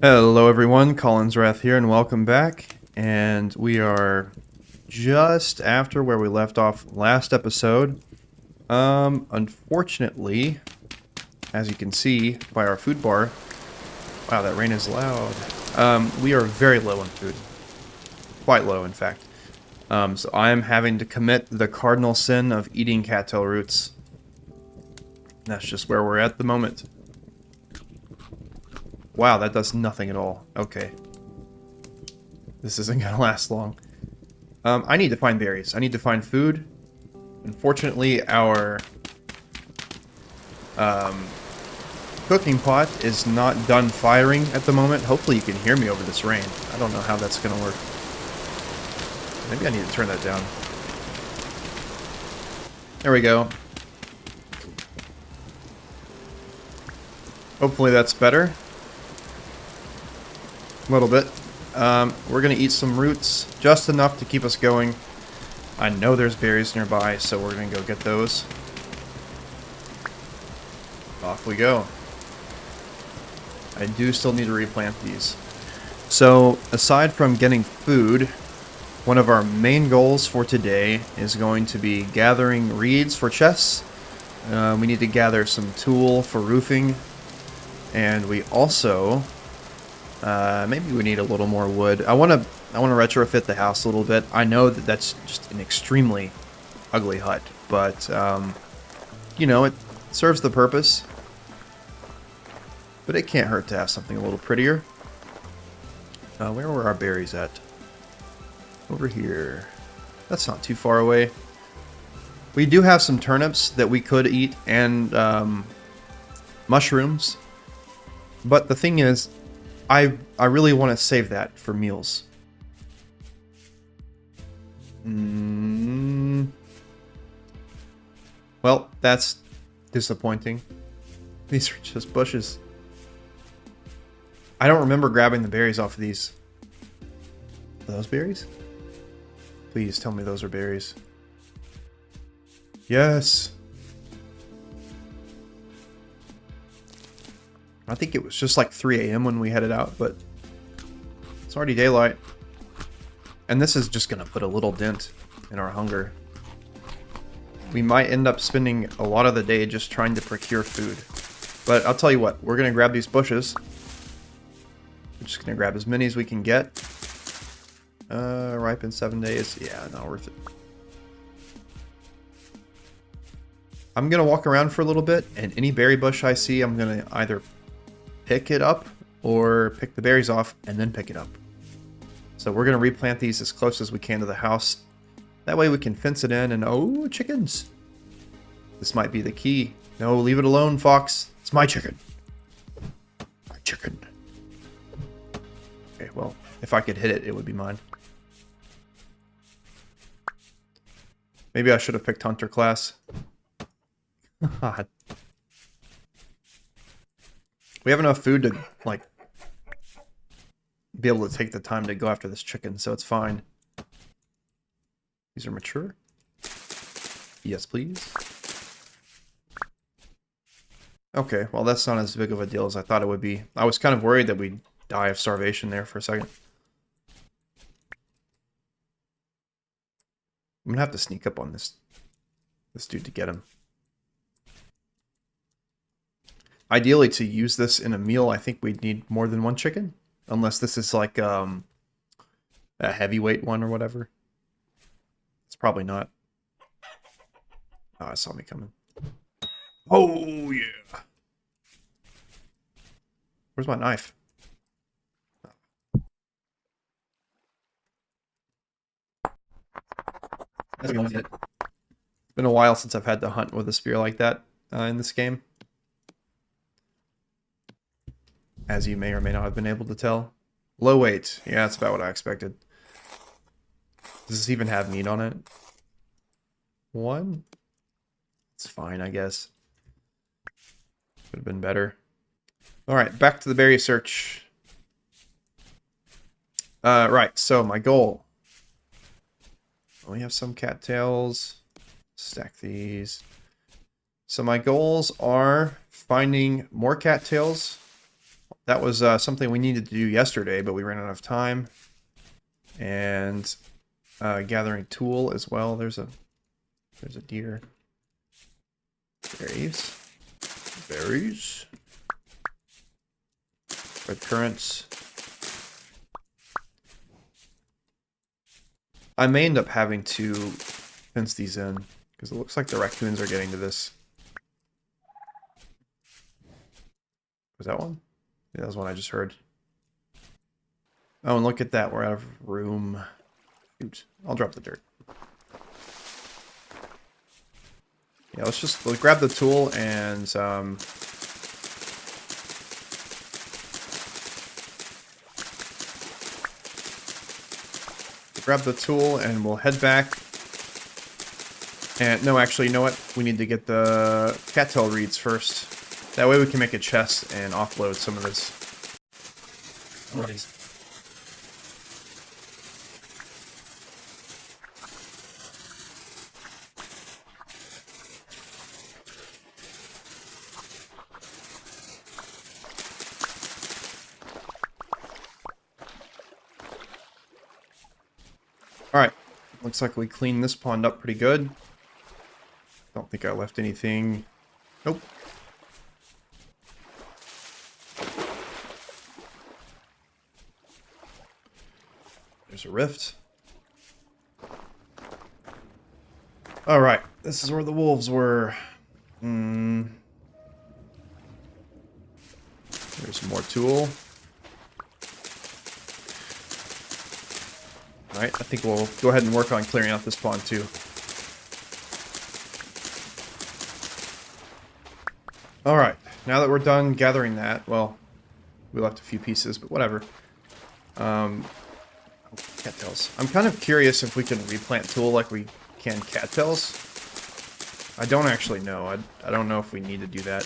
Hello everyone, Colin's Wrath here and welcome back. And we are just after where we left off last episode. Unfortunately, as you can see by our food bar, wow, that rain is loud. We are very low on food. Quite low, in fact. So I am having to commit the cardinal sin of eating cattail roots. That's just where we're at the moment. Wow, that does nothing at all. Okay. This isn't gonna last long. I need to find berries. I need to find food. Unfortunately, our cooking pot is not done firing at the moment. Hopefully you can hear me over this rain. I don't know how that's gonna work. Maybe I need to turn that down. There we go. Hopefully that's better. A little bit. We're going to eat some roots, just enough to keep us going. I know there's berries nearby, so we're going to go get those. Off we go. I do still need to replant these. So, aside from getting food, one of our main goals for today is going to be gathering reeds for chests. We need to gather some tool for roofing. And we also... maybe we need a little more wood. I want to retrofit the house a little bit. I know that that's just an extremely ugly hut, but you know, it serves the purpose. But it can't hurt to have something a little prettier. Where were our berries at? Over here. That's not too far away. We do have some turnips that we could eat and mushrooms. But the thing is, I really want to save that for meals. Well, that's disappointing. These are just bushes. I don't remember grabbing the berries off of these. Are those berries? Please tell me those are berries. Yes. I think it was just like 3 a.m. when we headed out, but it's already daylight. And this is just going to put a little dent in our hunger. We might end up spending a lot of the day just trying to procure food. But I'll tell you what, we're going to grab these bushes. We're just going to grab as many as we can get. Ripe in 7 days. Yeah, not worth it. I'm going to walk around for a little bit, and any berry bush I see, I'm going to either pick it up or pick the berries off and then pick it up. So we're going to replant these as close as we can to the house. That way we can fence it in and... oh, chickens! This might be the key. No, leave it alone, Fox. It's my chicken. My chicken. Okay, well, if I could hit it, it would be mine. Maybe I should have picked Hunter class. We have enough food to, like, be able to take the time to go after this chicken, so it's fine. These are mature? Yes, please. Okay, well, that's not as big of a deal as I thought it would be. I was kind of worried that we'd die of starvation there for a second. I'm gonna have to sneak up on this dude to get him. Ideally, to use this in a meal, I think we'd need more than one chicken. Unless this is like a heavyweight one or whatever. It's probably not. Oh, it saw me coming. Oh, yeah. Where's my knife? That's it. It's been a while since I've had to hunt with a spear like that in this game. As you may or may not have been able to tell. Low weight. Yeah, that's about what I expected. Does this even have meat on it? One? It's fine, I guess. Could have been better. Alright, back to the berry search. Right, so my goal. We have some cattails. Stack these. So my goals are finding more cattails That was something we needed to do yesterday, but we ran out of time. And gathering tool as well. There's a deer. Berries. Berries. Red currants. I may end up having to fence these in, because it looks like the raccoons are getting to this. Was that one? Yeah, that was one I just heard. Oh, and look at that. We're out of room. Oops. I'll drop the dirt. Yeah, let's grab the tool and grab the tool and we'll head back. And no, actually, you know what? We need to get the cattail reeds first. That way we can make a chest and offload some of this. Right. Alright, looks like we cleaned this pond up pretty good. Don't think I left anything. Nope. There's a rift. Alright, this is where the wolves were. There's more tool. Alright, I think we'll go ahead and work on clearing out this pond too. Alright, now that we're done gathering that, well, we left a few pieces, but whatever. Cattails. I'm kind of curious if we can replant tool like we can cattails. I don't actually know. I don't know if we need to do that.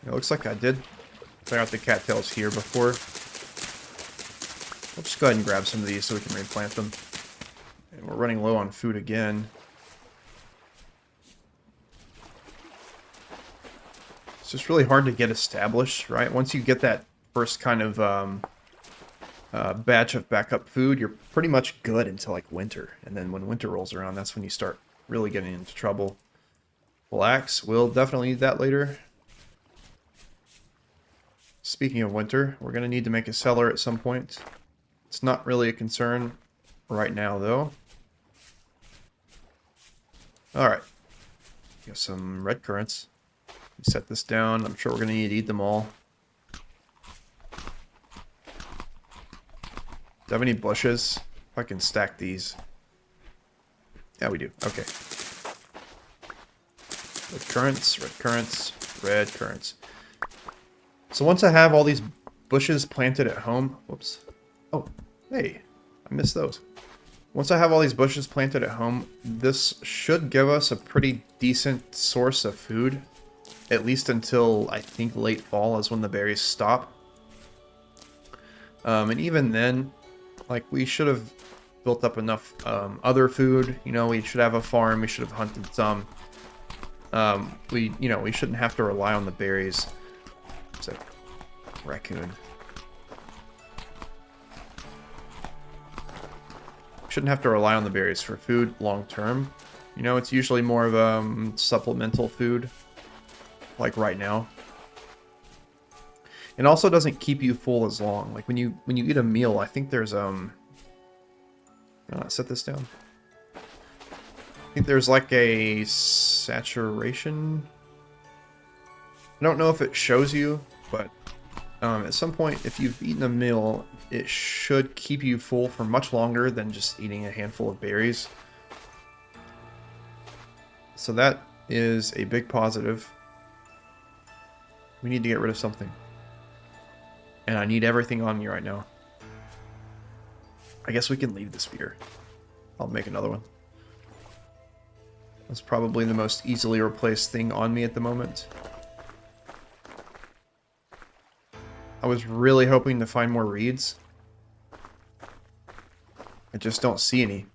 It looks like I did clear out the cattails here before. I'll just go ahead and grab some of these so we can replant them. And we're running low on food again. It's just really hard to get established, right? Once you get that first kind of batch of backup food, you're pretty much good until like winter. And then when winter rolls around, that's when you start really getting into trouble. Flax, we'll definitely need that later. Speaking of winter, we're going to need to make a cellar at some point. It's not really a concern right now, though. Alright. Got some red currants. Set this down. I'm sure we're going to need to eat them all. Do I have any bushes? If I can stack these. Yeah, we do. Okay. Red currants, red currants, red currants. So once I have all these bushes planted at home... Whoops. Oh, hey. I missed those. Once I have all these bushes planted at home, this should give us a pretty decent source of food. At least until, I think, late fall is when the berries stop. And even then, like, we should have built up enough other food. You know, we should have a farm. We should have hunted some. We shouldn't have to rely on the berries. It's a raccoon. Shouldn't have to rely on the berries for food long term. You know, it's usually more of supplemental food. Like right now. It also doesn't keep you full as long. Like when you eat a meal, I think there's set this down. I think there's like a saturation. I don't know if it shows you, but at some point, if you've eaten a meal, it should keep you full for much longer than just eating a handful of berries. So that is a big positive. We need to get rid of something. And I need everything on me right now. I guess we can leave the spear. I'll make another one. That's probably the most easily replaced thing on me at the moment. I was really hoping to find more reeds. I just don't see any.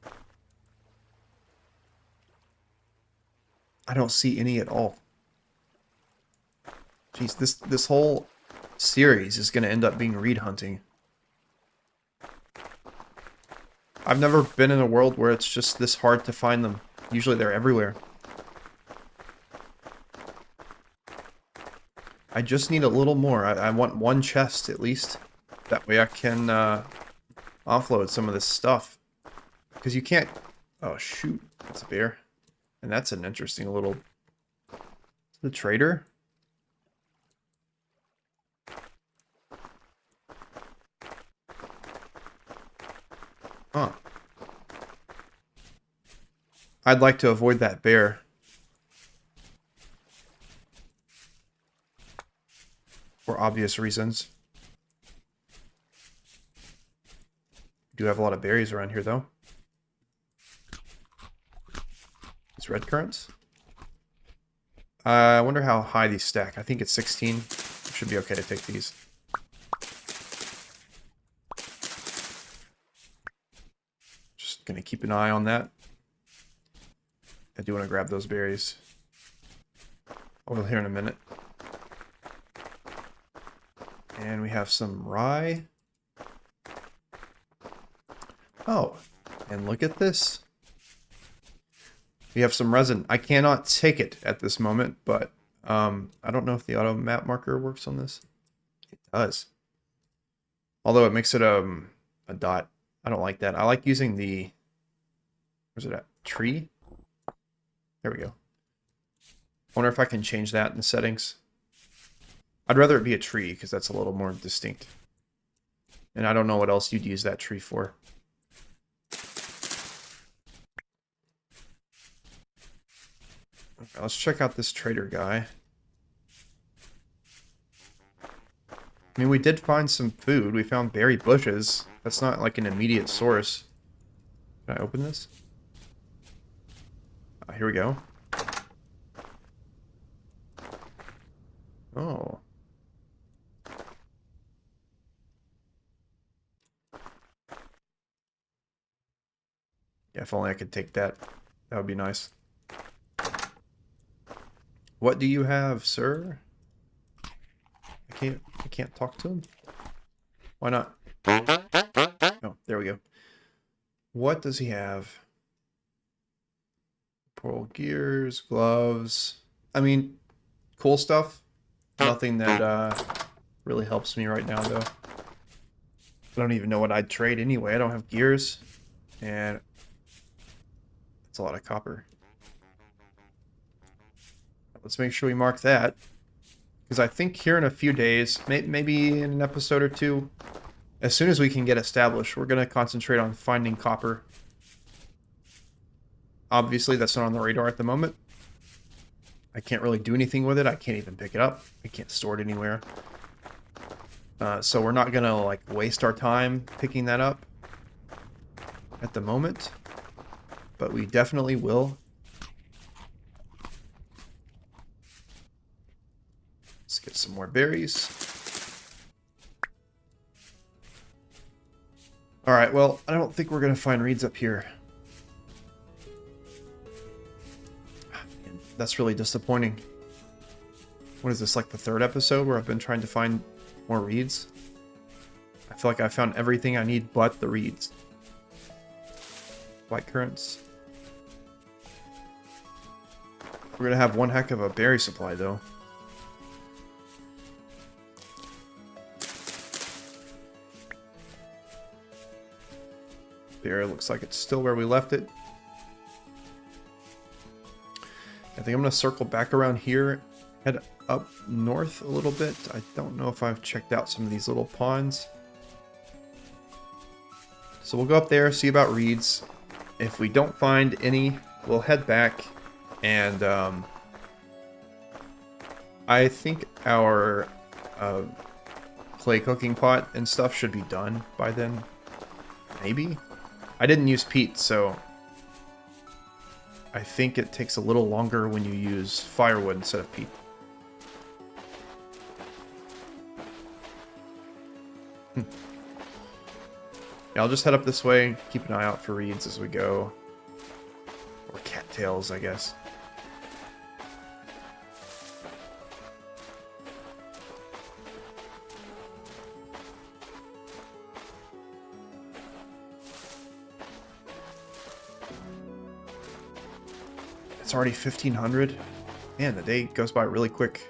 I don't see any at all. Jeez, this whole series is going to end up being reed hunting. I've never been in a world where it's just this hard to find them. Usually they're everywhere. I just need a little more. I want one chest at least. That way I can offload some of this stuff. Because you can't... Oh, shoot. That's a bear. And that's an interesting little... The trader? Huh. I'd like to avoid that bear. For obvious reasons. Do have a lot of berries around here, though. These red currants. I wonder how high these stack. I think it's 16. Should be okay to take these. Just gonna keep an eye on that. I do want to grab those berries. Over here in a minute. And we have some rye. Oh, and look at this. We have some resin. I cannot take it at this moment, but I don't know if the auto map marker works on this. It does. Although it makes it a dot. I don't like that. I like using the... Where's it at? Tree? There we go. I wonder if I can change that in the settings. I'd rather it be a tree, because that's a little more distinct. And I don't know what else you'd use that tree for. Okay, let's check out this trader guy. I mean, we did find some food. We found berry bushes. That's not like an immediate source. Can I open this? Here we go. Oh. Yeah, if only I could take that. That would be nice. What do you have, sir? I can't talk to him? Why not? Oh, there we go. What does he have? Portal gears, gloves. I mean, cool stuff. Nothing that really helps me right now, though. I don't even know what I'd trade anyway. I don't have gears. And that's a lot of copper. Let's make sure we mark that. Because I think here in a few days, maybe in an episode or two, as soon as we can get established, we're going to concentrate on finding copper. Obviously, that's not on the radar at the moment. I can't really do anything with it. I can't even pick it up. I can't store it anywhere. So we're not going to like waste our time picking that up at the moment. But we definitely will. Let's get some more berries. Alright, well, I don't think we're going to find reeds up here. That's really disappointing. What is this, like the third episode where I've been trying to find more reeds? I feel like I found everything I need but the reeds. White currants. We're going to have one heck of a berry supply, though. Bear looks like it's still where we left it. I think I'm going to circle back around here, head up north a little bit. I don't know if I've checked out some of these little ponds. So we'll go up there, see about reeds. If we don't find any, we'll head back. And I think our clay cooking pot and stuff should be done by then. Maybe? I didn't use peat, so I think it takes a little longer when you use firewood instead of peat. Yeah, I'll just head up this way, keep an eye out for reeds as we go. Or cattails, I guess. It's already 1500. Man, the day goes by really quick.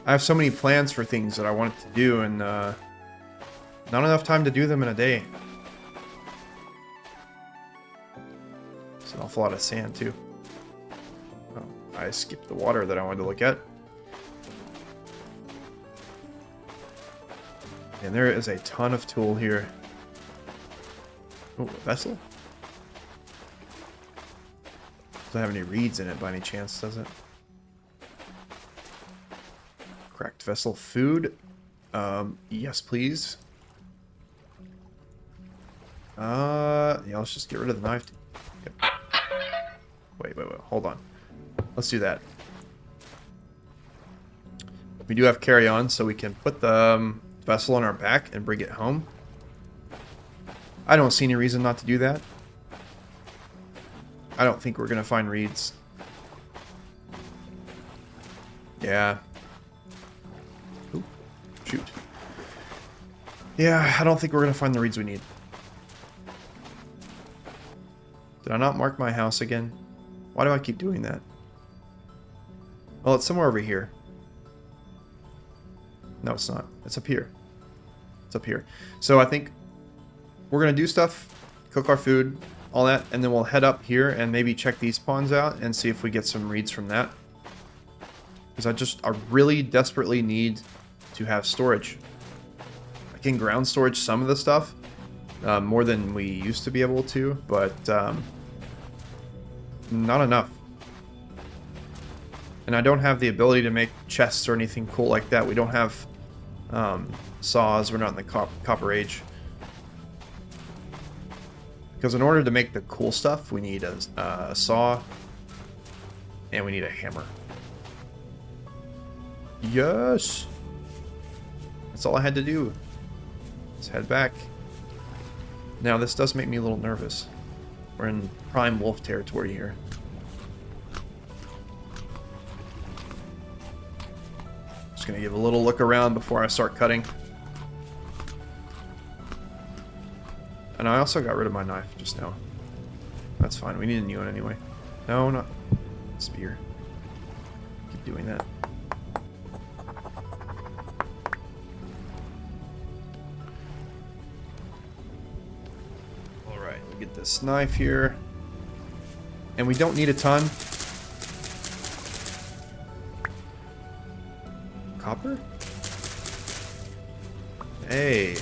I have so many plans for things that I wanted to do, and not enough time to do them in a day. It's an awful lot of sand, too. Oh, I skipped the water that I wanted to look at. And there is a ton of tool here. Oh, a vessel? Doesn't have any reeds in it by any chance, does it? Cracked vessel food. Yes, please. Yeah, let's just get rid of the knife. Yep. Wait, hold on. Let's do that. We do have carry on, so we can put the vessel on our back and bring it home. I don't see any reason not to do that. I don't think we're gonna find reeds. Yeah. Ooh, shoot. Yeah, I don't think we're gonna find the reeds we need. Did I not mark my house again? Why do I keep doing that? Well, it's somewhere over here. No, it's not. It's up here. It's up here. So I think we're going to do stuff, cook our food, all that, and then we'll head up here and maybe check these ponds out and see if we get some reeds from that. Because I really desperately need to have storage. I can ground storage some of the stuff, more than we used to be able to, but not enough. And I don't have the ability to make chests or anything cool like that. We don't have saws. We're not in the Copper Age. Because in order to make the cool stuff, we need a saw. And we need a hammer. Yes! That's all I had to do. Let's head back. Now, this does make me a little nervous. We're in prime wolf territory here. Just gonna give a little look around before I start cutting. And I also got rid of my knife just now. That's fine, we need a new one anyway. No, not spear. Keep doing that. Alright, we'll get this knife here. And we don't need a ton. Copper? Hey.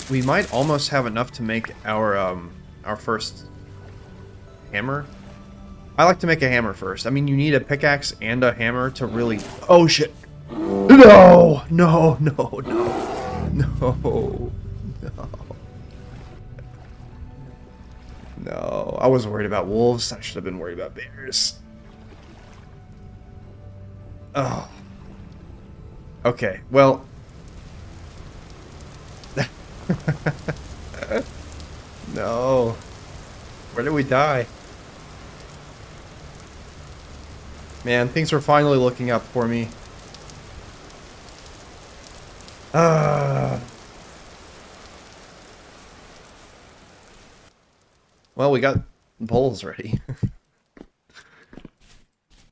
We might almost have enough to make our first hammer. I like to make a hammer first. I mean, you need a pickaxe and a hammer to really... Oh, shit. No! No, no, no. No. No. No, I was worried about wolves. I should have been worried about bears. Oh. Okay, well... No. Where did we die? Man, things are finally looking up for me. Well, we got bowls ready.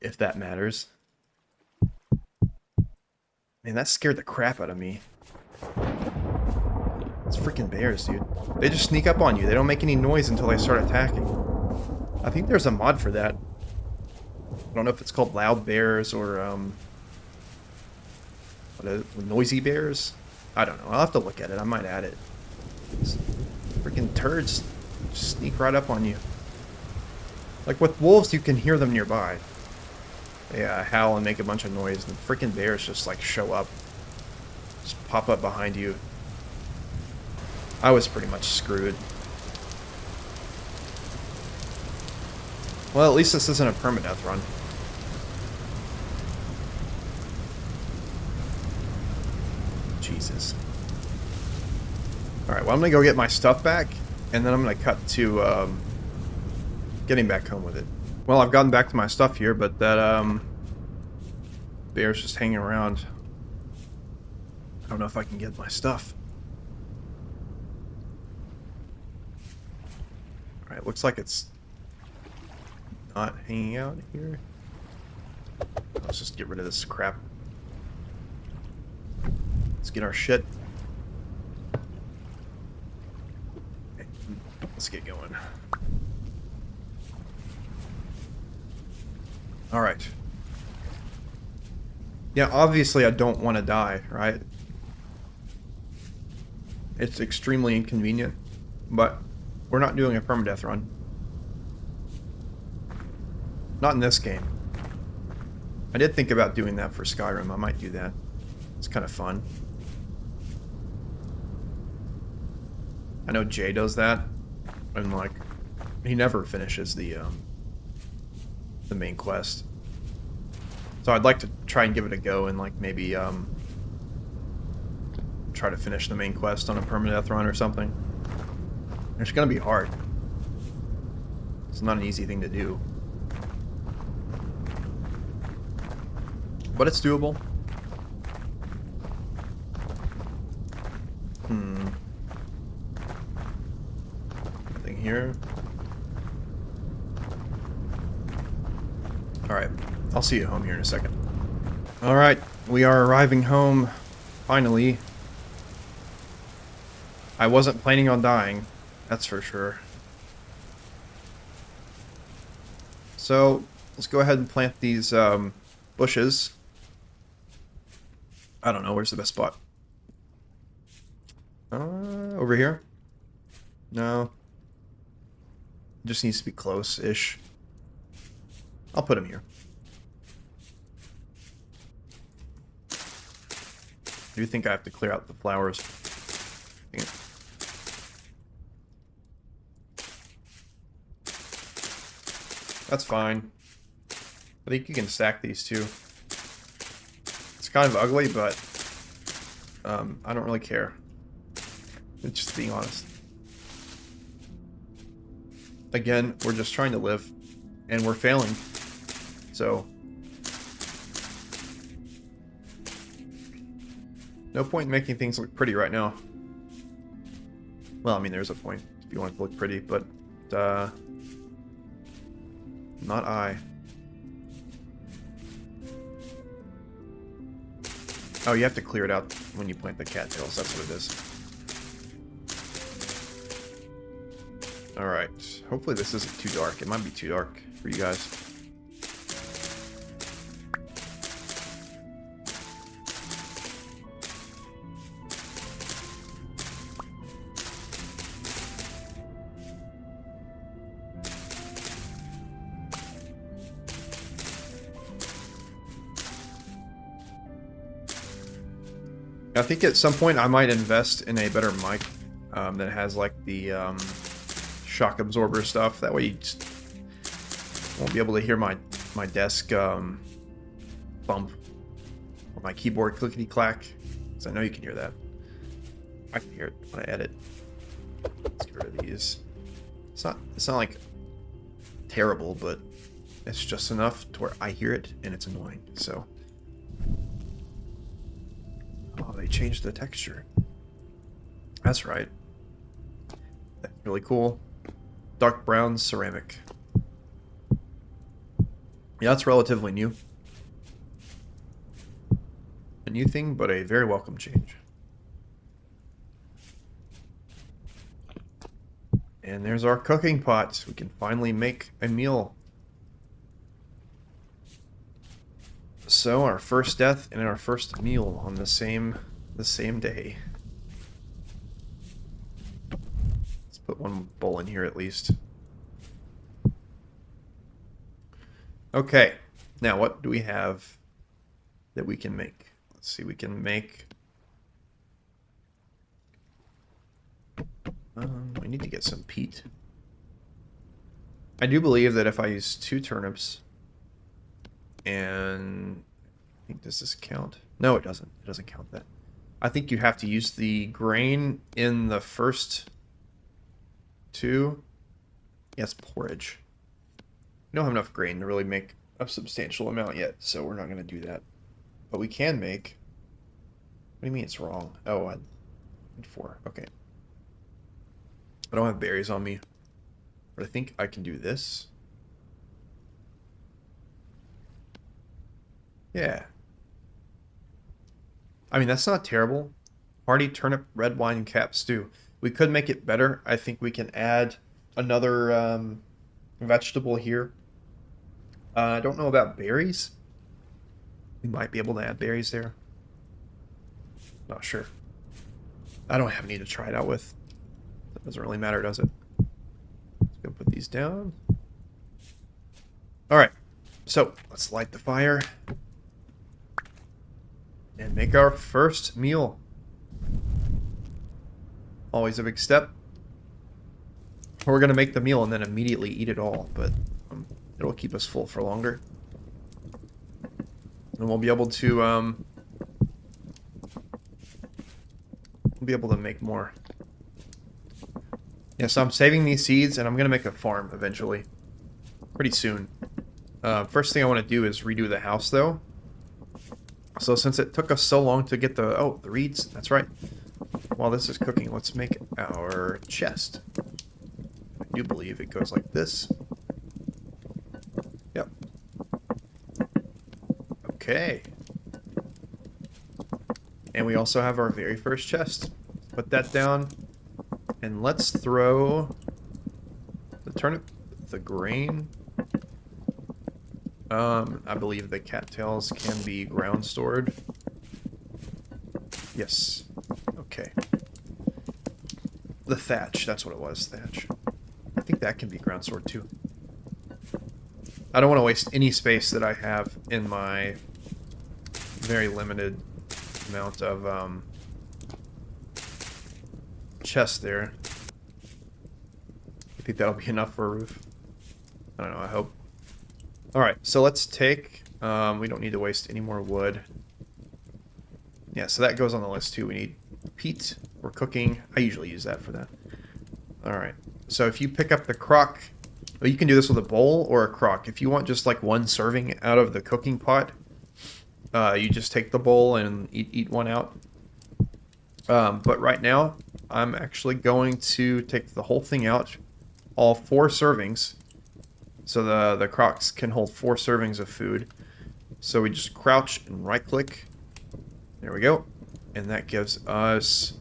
If that matters. Man, that scared the crap out of me. It's freaking bears, dude. They just sneak up on you. They don't make any noise until they start attacking. I think there's a mod for that. I don't know if it's called Loud Bears or, what is it? Noisy Bears? I don't know. I'll have to look at it. I might add it. These freaking turds just sneak right up on you. Like with wolves, you can hear them nearby. They howl and make a bunch of noise, and the freaking bears just like show up. Just pop up behind you. I was pretty much screwed. Well, at least this isn't a permadeath run. Jesus. Alright, well I'm gonna go get my stuff back, and then I'm gonna cut to getting back home with it. Well, I've gotten back to my stuff here, but that bear's just hanging around. I don't know if I can get my stuff. Alright, looks like it's not hanging out here. Let's just get rid of this crap. Let's get our shit. Let's get going. Alright. Yeah, obviously I don't want to die, right? It's extremely inconvenient, but we're not doing a permadeath run. Not in this game. I did think about doing that for Skyrim. I might do that. It's kind of fun. I know Jay does that, and like, he never finishes the main quest. So I'd like to try and give it a go and like maybe try to finish the main quest on a permadeath run or something. It's gonna be hard. It's not an easy thing to do. But it's doable. Nothing here. Alright, I'll see you home here in a second. Alright, we are arriving home, finally. I wasn't planning on dying, that's for sure. So, let's go ahead and plant these bushes. I don't know, where's the best spot? Over here? No. Just needs to be close-ish. I'll put him here. I do think I have to clear out the flowers. Dang it. That's fine. I think you can stack these two. It's kind of ugly, but I don't really care. Just being honest. Again, we're just trying to live, and we're failing. So, no point in making things look pretty right now. Well, I mean, there's a point if you want it to look pretty, but not I. Oh, you have to clear it out when you plant the cattails. That's what it is. Alright. Hopefully this isn't too dark. It might be too dark for you guys. I think at some point I might invest in a better mic that has like the shock absorber stuff. That way you just won't be able to hear my desk bump or my keyboard clickety clack. Because I know you can hear that. I can hear it when I edit. Let's get rid of these. It's not like terrible, but it's just enough to where I hear it and it's annoying. So. Oh, they changed the texture. That's right. That's really cool. Dark brown ceramic. Yeah, that's relatively new. A new thing, but a very welcome change. And there's our cooking pot. We can finally make a meal. So our first death and our first meal on the same day. Let's put one bowl in here at least. Okay, now what do we have that we can make? Let's see, we can make... I need to get some peat. I do believe that if I use 2 turnips and... I think, does this count? No, it doesn't. It doesn't count that. I think you have to use the grain in the first 2. Yes, porridge. We don't have enough grain to really make a substantial amount yet, so we're not going to do that. But we can make What do you mean it's wrong? Oh, I need 4. Okay. I don't have berries on me. But I think I can do this. Yeah. I mean, that's not terrible. Hearty turnip red wine cap stew. We could make it better. I think we can add another vegetable here. I don't know about berries. We might be able to add berries there. Not sure. I don't have any to try it out with. That doesn't really matter, does it? Let's go put these down. All right. So let's light the fire and make our first meal. Always a big step. We're going to make the meal and then immediately eat it all, but it'll keep us full for longer. And we'll be able to make more. Yeah, so I'm saving these seeds and I'm going to make a farm eventually. Pretty soon. First thing I want to do is redo the house though. So since it took us so long to get the reeds, that's right. While this is cooking, let's make our chest. I do believe it goes like this. Yep. Okay. And we also have our very first chest. Put that down. And let's throw the turnip, the grain. I believe the cattails can be ground stored. Yes. Okay. The thatch, that's what it was, thatch. I think that can be ground stored too. I don't want to waste any space that I have in my very limited amount of chest there. I think that'll be enough for a roof. I don't know, I hope. Alright, so let's take... we don't need to waste any more wood. Yeah, so that goes on the list too. We need peat for cooking. I usually use that for that. Alright, so if you pick up the crock... Well, you can do this with a bowl or a crock. If you want just like one serving out of the cooking pot, you just take the bowl and eat one out. But right now, I'm actually going to take the whole thing out, all 4 servings. So the crocks can hold 4 servings of food. So we just crouch and right click. There we go. And that gives us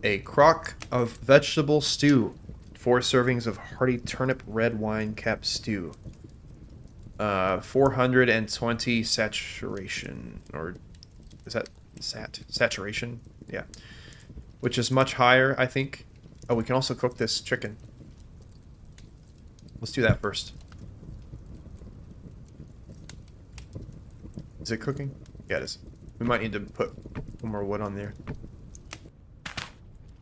a crock of vegetable stew. 4 servings of hearty turnip red wine cap stew. 420 saturation, or is that saturation? Yeah. Which is much higher, I think. Oh, we can also cook this chicken. Let's do that first. Is it cooking? Yeah, it is. We might need to put one more wood on there.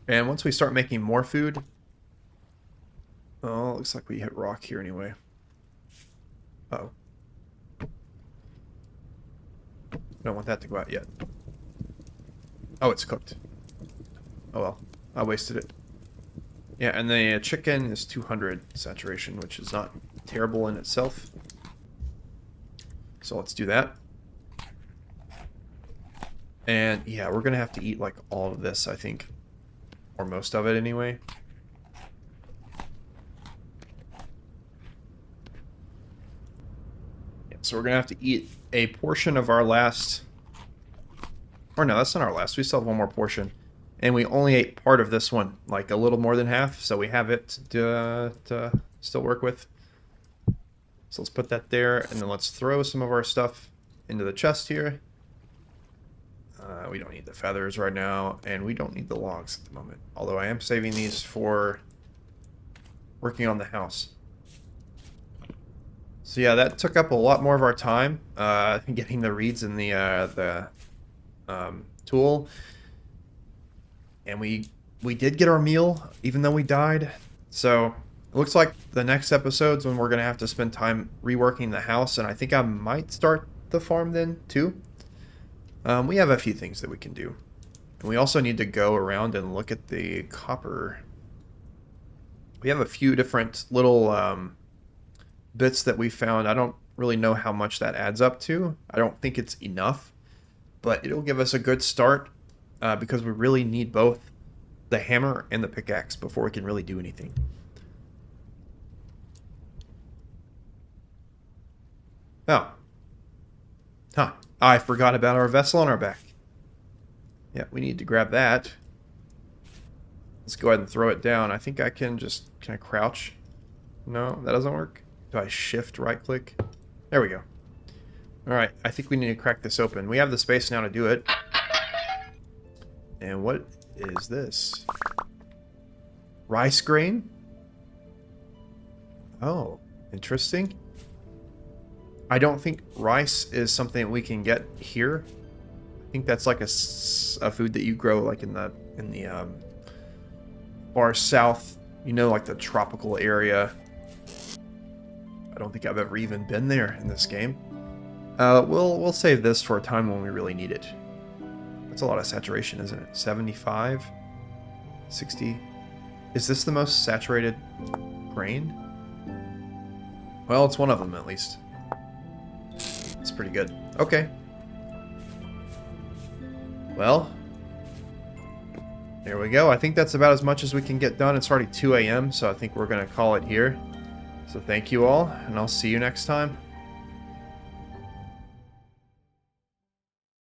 And once we start making more food... Oh, looks like we hit rock here anyway. Uh-oh. Don't want that to go out yet. Oh, it's cooked. Oh well, I wasted it. Yeah, and the chicken is 200 saturation, which is not terrible in itself. So let's do that. And yeah, we're gonna have to eat like all of this, I think. Or most of it anyway. Yeah, so we're gonna have to eat a portion of our last... Or no, that's not our last. We still have one more portion. And we only ate part of this one, like a little more than half, so we have it to still work with. So let's put that there, and then let's throw some of our stuff into the chest here. We don't need the feathers right now, and we don't need the logs at the moment. Although I am saving these for working on the house. So yeah, that took up a lot more of our time, getting the reeds in the tool. And we did get our meal, even though we died. So it looks like the next episode's when we're going to have to spend time reworking the house. And I think I might start the farm then, too. We have a few things that we can do. And we also need to go around and look at the copper. We have a few different little bits that we found. I don't really know how much that adds up to. I don't think it's enough. but it'll give us a good start because we really need both the hammer and the pickaxe before we can really do anything. Oh. Huh. I forgot about our vessel on our back. Yeah, we need to grab that. Let's go ahead and throw it down. I think I can just... Can I crouch? No, that doesn't work. Do I shift right click? There we go. Alright, I think we need to crack this open. We have the space now to do it. And what is this? Rice grain? Oh, interesting. I don't think rice is something we can get here. I think that's like a food that you grow like in the far south, you know, like the tropical area. I don't think I've ever even been there in this game. We'll save this for a time when we really need it. That's a lot of saturation, isn't it? 75, 60. Is this the most saturated grain? Well, it's one of them at least. It's pretty good. Okay. Well, there we go. I think that's about as much as we can get done. It's already 2 a.m., so I think we're going to call it here. So thank you all, and I'll see you next time.